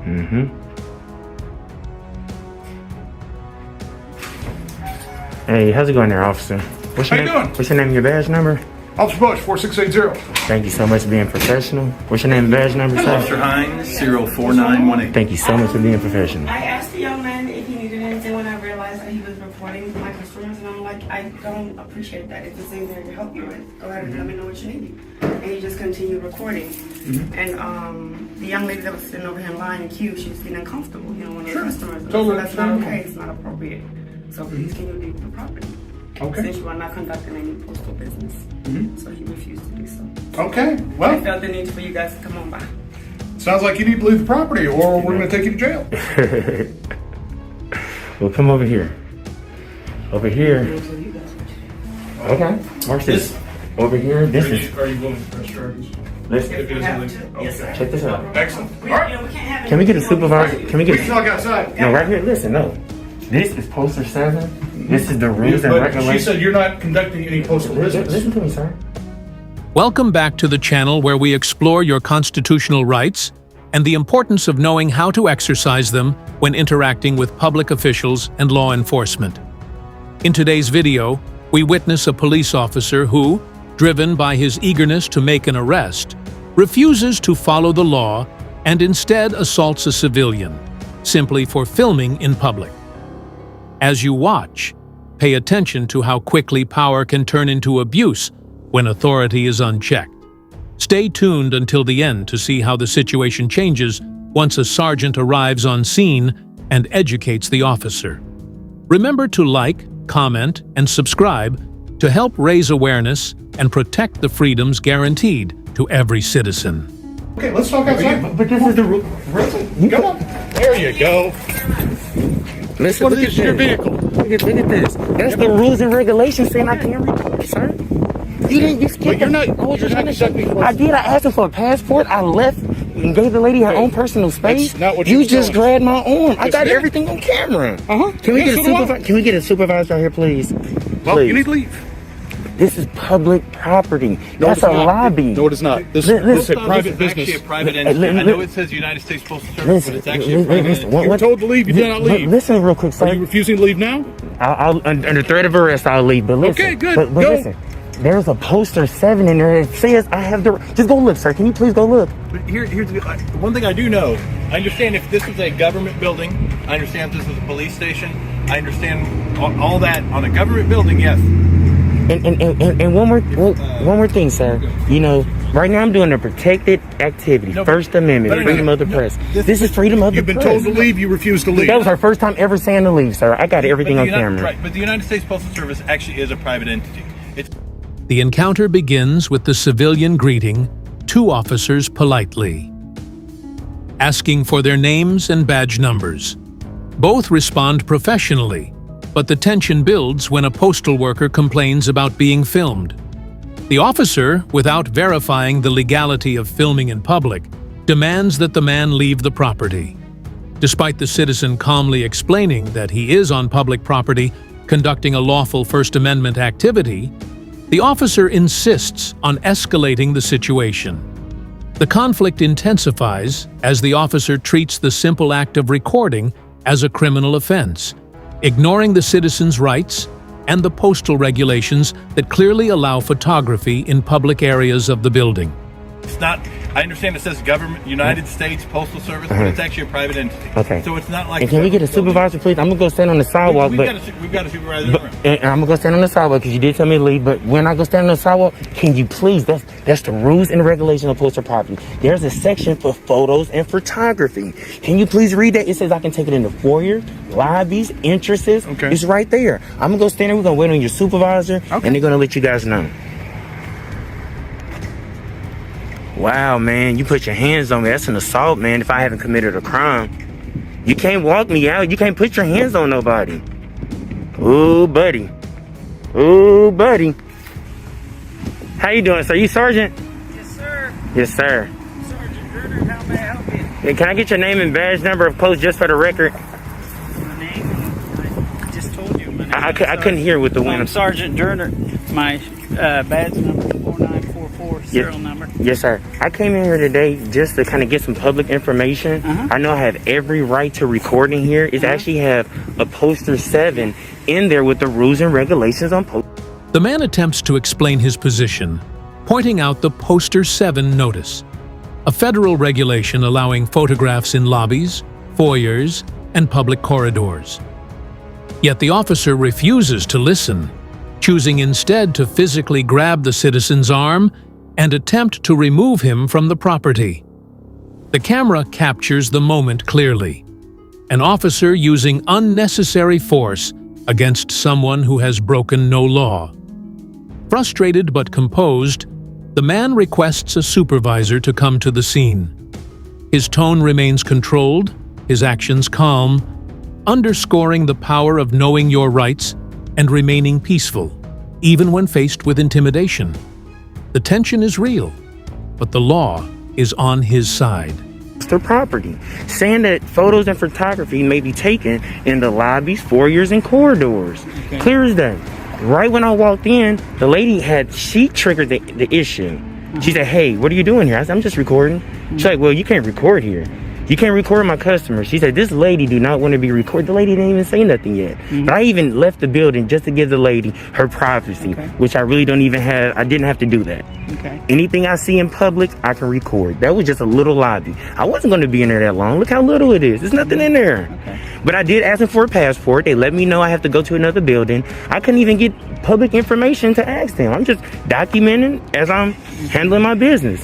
Mm-hmm. Hey, how's it going there, officer? What's your How you name? doing? What's your name and your badge number? Officer Bush, 4680. Thank you so much for being professional. What's your name and badge number, sir? Officer Hines, 04918. Thank you so much for being professional. I asked the young man if he needed anything when I realized that he was reporting my customers, and I'm like, I don't appreciate that. If it's anything there to help you with, go ahead and let me know what you need. And he just continued recording. And the young lady that was sitting over here in line in queue, she was getting uncomfortable, one of the customers. And I Totally said, that's not understandable. okay, it's not appropriate. So please can you leave the property? Okay. Since you are not conducting any postal business. So he refused to do so. Okay, I well, felt the need for you guys to come on by. sounds like you need to leave the property or we're going to take you to jail. Well, come over here. Over here. Okay. Watch this. Over here. This is. Are you willing to press charges? Listen. Yes, sir. Check this out. Excellent. We, All right. we can't have Can we get a anything on supervisor? the Can we We get? can talk outside. No, right here. Listen. No. This is poster 7. This is the rules and But she regulations. said you're not conducting any postal business. Listen to me, sir. Welcome back to the channel where we explore your constitutional rights and the importance of knowing how to exercise them when interacting with public officials and law enforcement. In today's video, we witness a police officer who, driven by his eagerness to make an arrest, refuses to follow the law and instead assaults a civilian, simply for filming in public. As you watch, pay attention to how quickly power can turn into abuse when authority is unchecked. Stay tuned until the end to see how the situation changes once a sergeant arrives on scene and educates the officer. Remember to like, comment, and subscribe to help raise awareness and protect the freedoms guaranteed to every citizen. Okay, let's talk outside. But this is the rule. Come on. There you go. Listen, What look is at your this. vehicle? Look at this. That's the rules and regulations saying I can't record, sir. You didn't. You skipped. But you're not- I was you're just not trying to show. conducting I did. I asked him for a passport. I left and gave the lady her own personal space. That's not what you you're just doing. grabbed my arm. I Yes, got ma'am. everything on camera. Can we Yeah, get a so do I. supervisor? Can we get a supervisor out here, please? Well, Please. you need to leave. This is public property. No, That's it's a not. lobby. No, it is not. This Listen, is a listen, private It's actually business. a private Li- entity. li- I know li- it says United States Postal Service, Listen, but it's actually a private listen, entity. You're told to leave. You did not leave. Listen real quick, sir. Are you refusing to leave now? I'll under threat of arrest, I'll leave. But listen, Okay, good. But Go. listen, there's a poster 7 in there that says I have the. Just go look, sir. Can you please go look? But here's the one thing I do know. I understand if this was a government building. I understand if this was a police station. I understand all that on a government building, yes. And one more thing, sir. You know, right now I'm doing a protected activity, No, First Amendment, no, freedom of the press. This is freedom of the You've been press. told to leave. You refuse to leave. That was our first time ever saying to leave, sir. I got everything on camera. Right, but the United States Postal Service actually is a private entity. It's The encounter begins with the civilian greeting two officers politely, asking for their names and badge numbers. Both respond professionally, but the tension builds when a postal worker complains about being filmed. The officer, without verifying the legality of filming in public, demands that the man leave the property. Despite the citizen calmly explaining that he is on public property conducting a lawful First Amendment activity, the officer insists on escalating the situation. The conflict intensifies as the officer treats the simple act of recording as a criminal offense, ignoring the citizen's rights and the postal regulations that clearly allow photography in public areas of the building. not. I understand it says government, United States Postal Service, but it's actually a private entity. Okay. So it's not like. And can we get a supervisor, please? I'm gonna go stand on the sidewalk, We've but. got a supervisor. But, and I'm gonna go stand on the sidewalk because you did tell me to leave. But when I go stand on the sidewalk, can you please? That's the rules and regulations of postal property. There's a section for photos and photography. Can you please read that? It says I can take it in the foyer, lobbies, entrances. Okay. It's right there. I'm gonna go stand there. We're gonna wait on your supervisor, Okay. and they're gonna let you guys know. Wow, man, you put your hands on me. That's an assault, man. If I haven't committed a crime, you can't walk me out. You can't put your hands on nobody. Ooh, buddy. Ooh, buddy. How you doing, sir? You sergeant? Yes, sir. Yes, sir. Sergeant Gerner, how may I help you? Hey, can I get your name and badge number of post just for the record? My name, I just told you. My name I couldn't hear with the wind. I'm Sergeant Gerner. My badge number is 4944 serial number. Yes, sir. I came in here today just to kind of get some public information. I know I have every right to record in here. It's actually have a poster 7 in there with the rules and regulations on post. The man attempts to explain his position, pointing out the Poster 7 notice, a federal regulation allowing photographs in lobbies, foyers, and public corridors. Yet the officer refuses to listen, choosing instead to physically grab the citizen's arm and attempt to remove him from the property. The camera captures the moment clearly. An officer using unnecessary force against someone who has broken no law. Frustrated but composed, the man requests a supervisor to come to the scene. His tone remains controlled, his actions calm, underscoring the power of knowing your rights and remaining peaceful, even when faced with intimidation. The tension is real, but the law is on his side. Their property, saying that photos and photography may be taken in the lobbies, foyers, and corridors. Clear as day. Right when I walked in, the lady she triggered the issue. She said, "Hey, what are you doing here?" I said, "I'm just recording." She's like, "Well, you can't record here. You can't record my customers." She said, "This lady do not want to be recorded." The lady didn't even say nothing yet. But I even left the building just to give the lady her privacy, which I really don't even have. I didn't have to do that. Anything I see in public, I can record. That was just a little lobby. I wasn't going to be in there that long. Look how little it is. There's nothing in there. But I did ask them for a passport. They let me know I have to go to another building. I couldn't even get public information to ask them. I'm just documenting as I'm handling my business.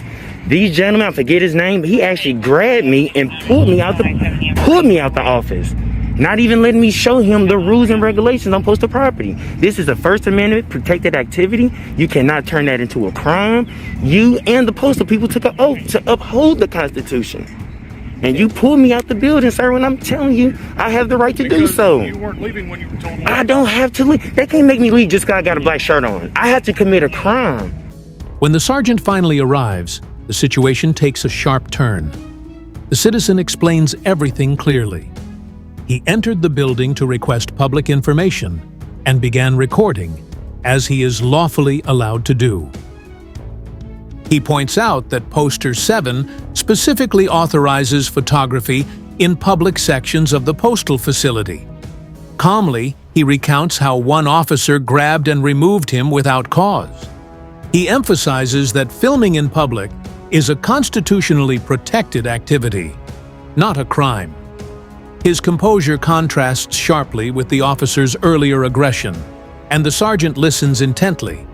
These gentlemen, I forget his name, but he actually grabbed me and pulled me out the office. Not even letting me show him the rules and regulations on postal property. This is a First Amendment protected activity. You cannot turn that into a crime. You and the postal people took an oath to uphold the Constitution. And you pulled me out the building, sir, when I'm telling you I have the right to do so. You weren't leaving when you told me. I don't have to leave. They can't make me leave just because I got a black shirt on. I have to commit a crime. When the sergeant finally arrives, the situation takes a sharp turn. The citizen explains everything clearly. He entered the building to request public information and began recording, as he is lawfully allowed to do. He points out that Poster 7 specifically authorizes photography in public sections of the postal facility. Calmly, he recounts how one officer grabbed and removed him without cause. He emphasizes that filming in public is a constitutionally protected activity, not a crime. His composure contrasts sharply with the officer's earlier aggression, and the sergeant listens intently,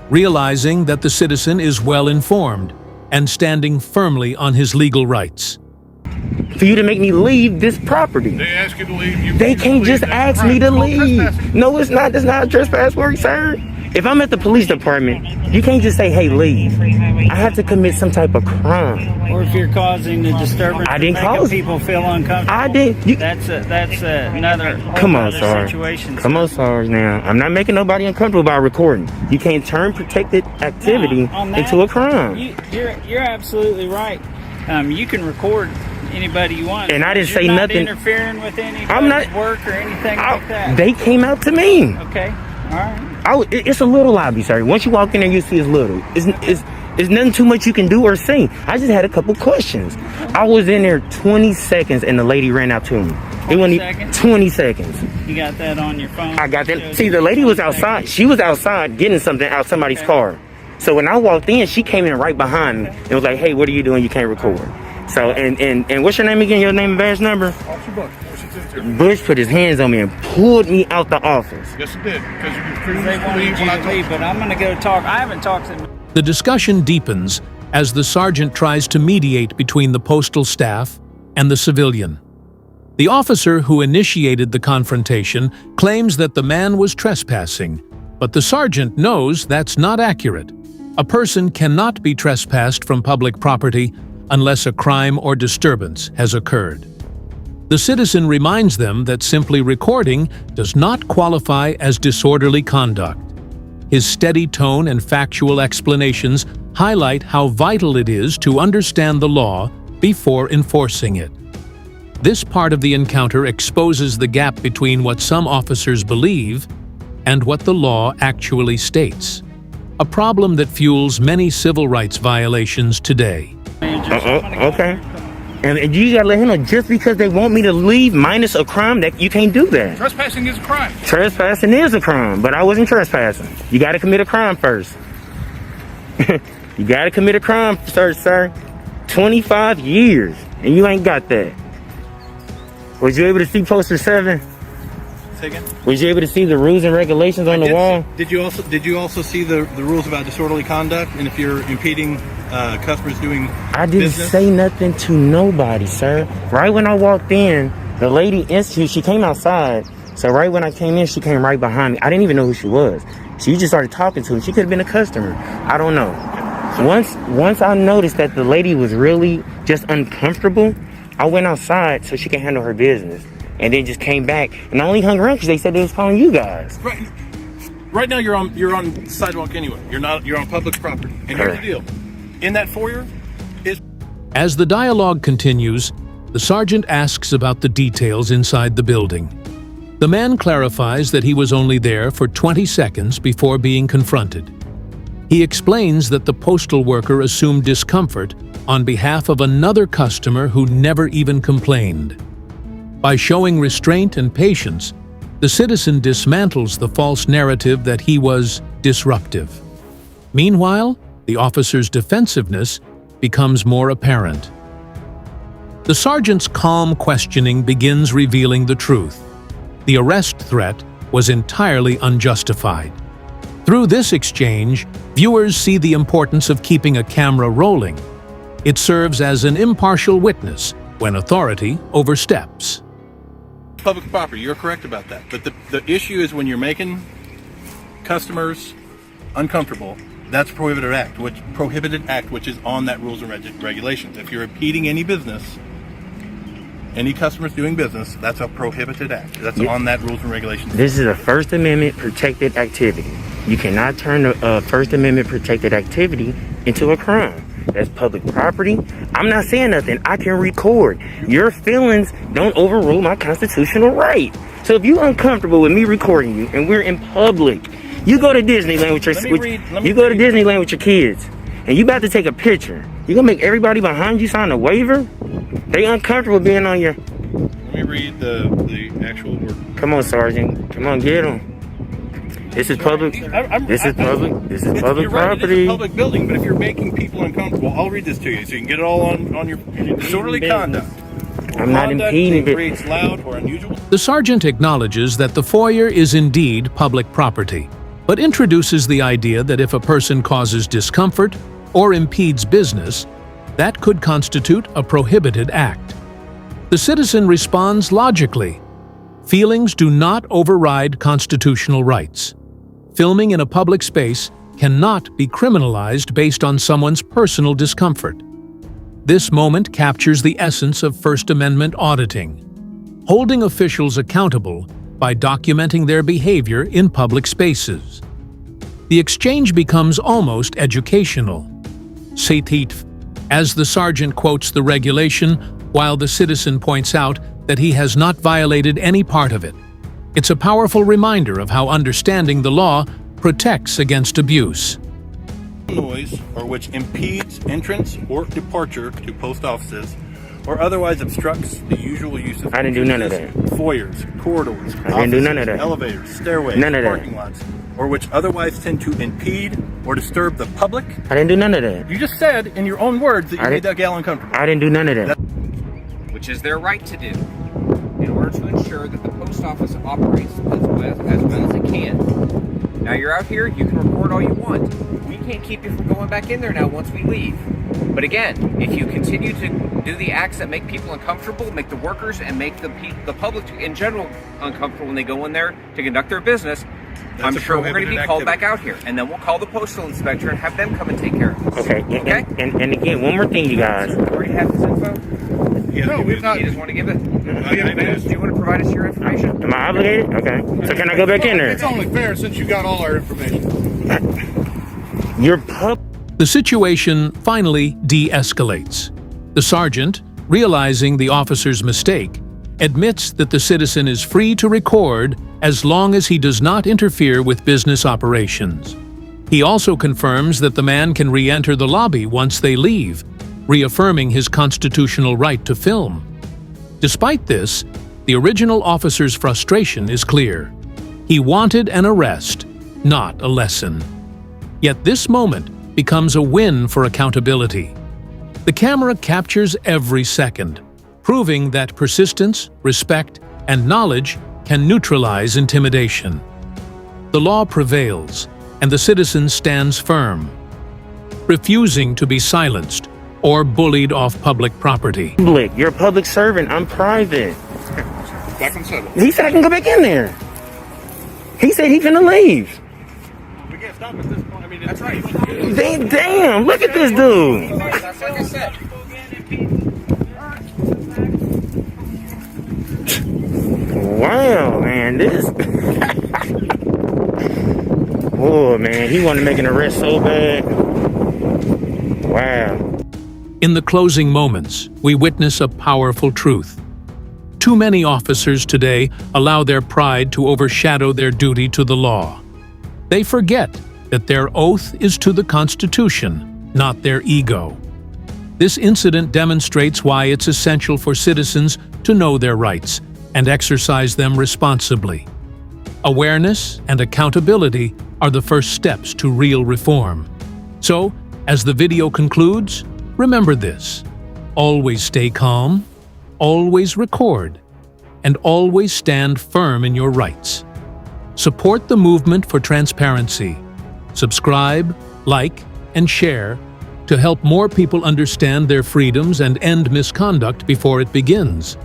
realizing that the citizen is well informed and standing firmly on his legal rights. For you to make me leave this property. They ask you to leave. They can't just ask me to leave. No, it's not. That's not trespass work, sir. If I'm at the police department, you can't just say, "Hey, leave." I have to commit some type of crime. Or if you're causing the disturbance, I didn't making cause people feel uncomfortable. I did. That's another whole Come on, other Sarge. situation. Come on, Sarge. Now, I'm not making nobody uncomfortable by recording. You can't turn protected activity On that, into a crime. You're absolutely right. You can record anybody you want. And I didn't You're say not nothing. interfering with anybody's I'm not work or anything like that. They came out to me. Okay, all right. It's a little lobby, sir. Once you walk in there, you see it's little. It's nothing too much you can do or say. I just had a couple questions. I was in there 20 seconds and the lady ran out to me. It wasn't even 20 seconds. You got that on your phone? I got that. See, the lady was outside. She was outside getting something out somebody's car. So when I walked in, she came in right behind me and was like, "Hey, what are you doing? You can't record." So, and what's your name again? Your name and badge number? Officer Bush. Bush put his hands on me and pulled me out the office. Yes, it did. Because you refused They to wanted leave you when I to told leave, but I'm going to go talk. I haven't talked to them. The discussion deepens as the sergeant tries to mediate between the postal staff and the civilian. The officer who initiated the confrontation claims that the man was trespassing, but the sergeant knows that's not accurate. A person cannot be trespassed from public property unless a crime or disturbance has occurred. The citizen reminds them that simply recording does not qualify as disorderly conduct. His steady tone and factual explanations highlight how vital it is to understand the law before enforcing it. This part of the encounter exposes the gap between what some officers believe and what the law actually states. a problem that fuels many civil rights violations today. Okay. And you gotta let him know, just because they want me to leave minus a crime, that you can't do that. Trespassing is a crime. Trespassing is a crime, but I wasn't trespassing. You gotta commit a crime first. You gotta commit a crime first, sir. 25 years, and you ain't got that. Was you able to see poster 7? Say again? Was you able to see the rules and regulations on the wall? Did you also see the rules about disorderly conduct, and if you're impeding customers doing I didn't business? say nothing to nobody, sir. Right when I walked in, the lady she came outside. So right when I came in, she came right behind me. I didn't even know who she was. She just started talking to me. She could have been a customer. I don't know. Once I noticed that the lady was really just uncomfortable, I went outside so she can handle her business. And then just came back. And I only hung around because they said they was calling you guys. Right now you're on sidewalk anyway. You're on public property. And here's the deal. In that foyer is... As the dialogue continues, the sergeant asks about the details inside the building. The man clarifies that he was only there for 20 seconds before being confronted. He explains that the postal worker assumed discomfort on behalf of another customer who never even complained. By showing restraint and patience, the citizen dismantles the false narrative that he was disruptive. Meanwhile, the officer's defensiveness becomes more apparent. The sergeant's calm questioning begins revealing the truth. The arrest threat was entirely unjustified. Through this exchange, viewers see the importance of keeping a camera rolling. It serves as an impartial witness when authority oversteps. public property. You're correct about that. But the issue is when you're making customers uncomfortable, that's a prohibited act, which is on that rules and regulations. If you're impeding any business, any customers doing business, that's a prohibited act. That's on that rules and regulations. This is a First Amendment protected activity. You cannot turn a First Amendment protected activity into a crime. That's public property. I'm not saying nothing. I can record. Your feelings don't overrule my constitutional right. So if you're uncomfortable with me recording you and we're in public, you go to Disneyland with your Disneyland with your kids, and you about to take a picture. You gonna make everybody behind you sign a waiver? They uncomfortable being on your. Let me read the actual word. Come on, Sergeant. Come on, get them. This is public. This is public. This is public property. It is a public building, but if you're making people uncomfortable, I'll read this to you so you can get it all on your disorderly conduct. I'm not impeding it. Creates loud or unusual. The sergeant acknowledges that the foyer is indeed public property, but introduces the idea that if a person causes discomfort or impedes business, that could constitute a prohibited act. The citizen responds logically. Feelings do not override constitutional rights. Filming in a public space cannot be criminalized based on someone's personal discomfort. This moment captures the essence of First Amendment auditing, holding officials accountable by documenting their behavior in public spaces. The exchange becomes almost educational. As the sergeant quotes the regulation, while the citizen points out that he has not violated any part of it. It's a powerful reminder of how understanding the law protects against abuse. Noise or which impedes entrance or departure to post offices or otherwise obstructs the usual use of I didn't do none of that. Foyers, corridors, I didn't do none of that. Elevators, stairways, None of that. parking lots, or which otherwise tend to impede or disturb the public. I didn't do none of that. You just said in your own words that you made that gal uncomfortable. I didn't do none of that. Which is their right to do, in order to ensure that the post office operates as well as it can. Now you're out here, you can record all you want. We can't keep you from going back in there now once we leave. But again, if you continue to do the acts that make people uncomfortable, make the workers and make the public in general uncomfortable when they go in there to conduct their business, I'm sure we're going to be called back out here. And then we'll call the postal inspector and have them come and take care of it. Okay. And again, one more thing, you guys. You already have this info? No, we've not. You just want to give it? Do you want to provide us your information? Am I obligated? Okay. So can I go back in there? It's only fair since you got all our information. The situation finally de-escalates. The sergeant, realizing the officer's mistake, admits that the citizen is free to record as long as he does not interfere with business operations. He also confirms that the man can re-enter the lobby once they leave, reaffirming his constitutional right to film. Despite this, the original officer's frustration is clear. He wanted an arrest, not a lesson. Yet this moment becomes a win for accountability. The camera captures every second, proving that persistence, respect, and knowledge can neutralize intimidation. The law prevails, and the citizen stands firm, refusing to be silenced or bullied off public property. Public, you're a public servant. I'm private. Back on 7. He said I can go back in there. He said he's gonna leave. We can't stop at this point. I mean, that's right. Damn, look at this dude. That's like I said. Wow, man, this. Oh, man, he wanted to make an arrest so bad. Wow. In the closing moments, we witness a powerful truth. Too many officers today allow their pride to overshadow their duty to the law. They forget that their oath is to the Constitution, not their ego. This incident demonstrates why it's essential for citizens to know their rights and exercise them responsibly. Awareness and accountability are the first steps to real reform. So, as the video concludes, remember this: always stay calm, always record, and always stand firm in your rights. Support the movement for transparency. Subscribe, like, and share to help more people understand their freedoms and end misconduct before it begins.